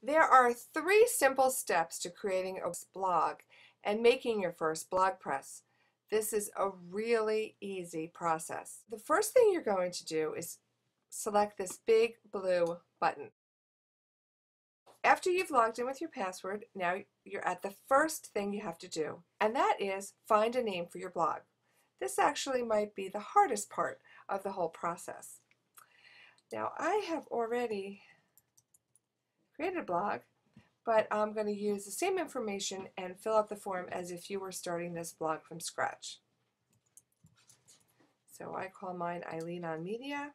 There are 3 simple steps to creating a blog and making your first blog press. This is a really easy process. The first thing you're going to do is select this big blue button. After you've logged in with your password, now you're at the first thing you have to do, and that is find a name for your blog. This actually might be the hardest part of the whole process. Now, I have already created a blog, but I'm going to use the same information and fill out the form as if you were starting this blog from scratch. So I call mine Eileen on Media.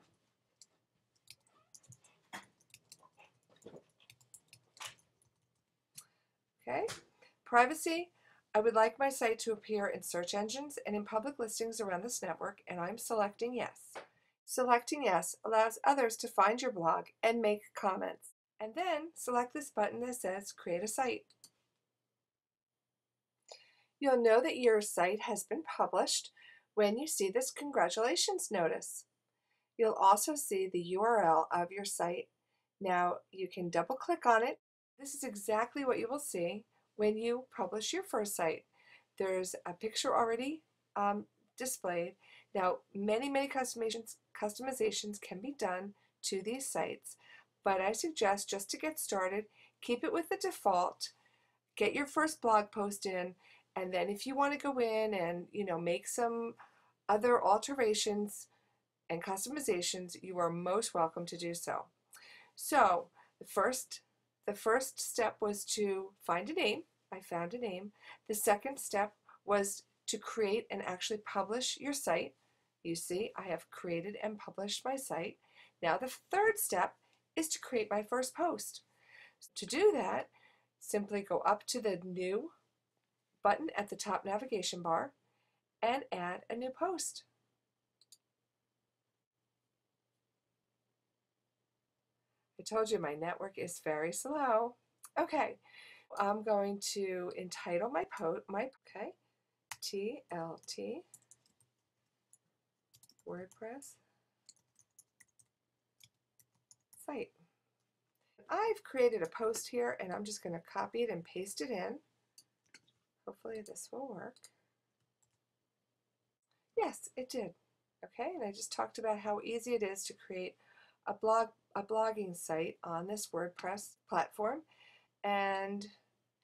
Okay. Privacy. I would like my site to appear in search engines and in public listings around this network, and I'm selecting yes. Selecting yes allows others to find your blog and make comments. And then select this button that says Create a Site. You'll know that your site has been published when you see this congratulations notice. You'll also see the URL of your site. Now you can double click on it. This is exactly what you will see when you publish your first site. There's a picture already displayed. Now many customizations can be done to these sites, but I suggest, just to get started, keep it with the default, get your first blog post in, and then if you want to go in and make some other alterations and customizations, you are most welcome to do so. So the first step was to find a name. I found a name. The second step was to create and actually publish your site. You see, I have created and published my site. Now the third step is to create my first post. To do that, simply go up to the New button at the top navigation bar and add a new post. I told you my network is very slow. Okay, I'm going to entitle my post, TLT WordPress site. I've created a post here, and I'm just going to copy it and paste it in. Hopefully this will work. Yes, it did. Okay, and I just talked about how easy it is to create a blogging site on this WordPress platform, and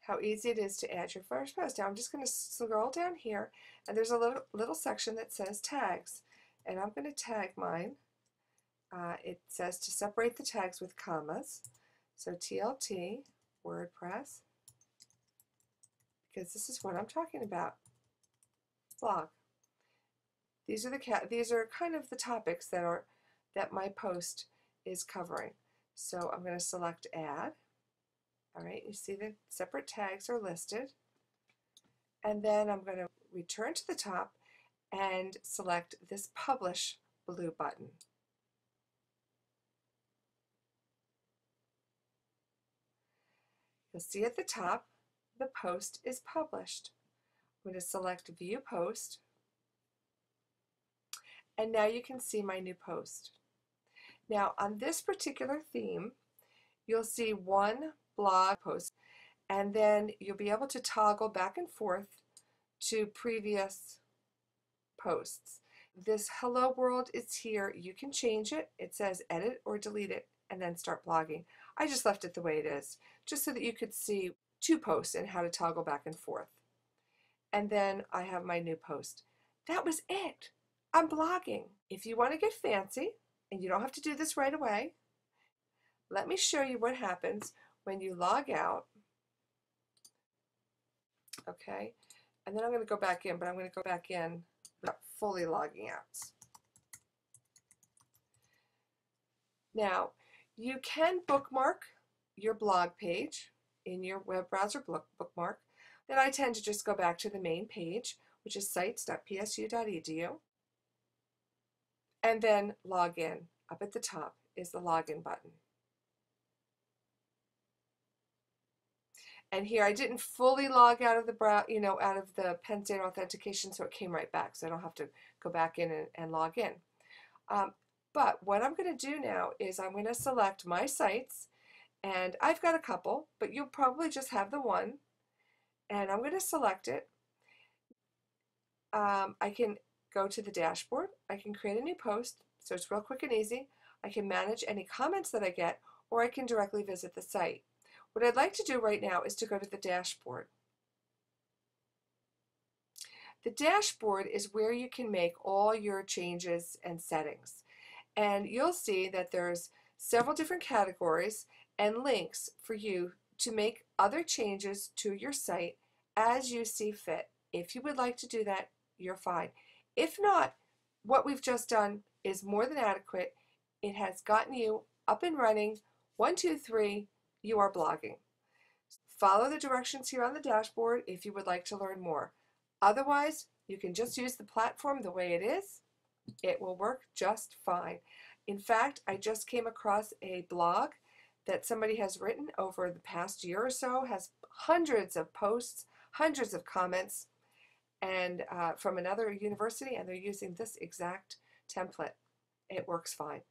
how easy it is to add your first post. Now I'm just going to scroll down here, and there's a little section that says tags, and I'm going to tag mine. It says to separate the tags with commas, so TLT WordPress, because this is what I'm talking about. Blog. These are kind of the topics that my post is covering. So I'm going to select Add. All right, you see the separate tags are listed. And then I'm going to return to the top and select this Publish blue button. You'll see at the top the post is published. I'm going to select View Post, and now you can see my new post. Now on this particular theme, you'll see one blog post, and then you'll be able to toggle back and forth to previous posts. This Hello World is here. You can change it. It says edit or delete it and then start blogging. I just left it the way it is, just so that you could see 2 posts and how to toggle back and forth. And then I have my new post. That was it. I'm blogging. If you want to get fancy, and you don't have to do this right away, let me show you what happens when you log out. Okay, and then I'm going to go back in, but I'm going to go back in without fully logging out. Now, you can bookmark your blog page in your web browser bookmark. Then I tend to just go back to the main page, which is sites.psu.edu, and then log in. Up at the top is the login button. And here I didn't fully log out of the out of the Penn State authentication, so it came right back, so I don't have to go back in and log in. But what I'm going to do now is I'm going to select my sites, And I've got a couple, but you'll probably just have the one. And I'm going to select it. I can go to the dashboard. I can create a new post, so it's real quick and easy. I can manage any comments that I get, or I can directly visit the site. What I'd like to do right now is to go to the dashboard. The dashboard is where you can make all your changes and settings. And you'll see that there's several different categories and links for you to make other changes to your site as you see fit. If you would like to do that, you're fine. If not, what we've just done is more than adequate. It has gotten you up and running. 1, 2, 3, you are blogging. Follow the directions here on the dashboard if you would like to learn more. Otherwise, you can just use the platform the way it is. It will work just fine. In fact, I just came across a blog that somebody has written over the past year or so, has hundreds of posts, hundreds of comments, and from another university, and they're using this exact template. It works fine.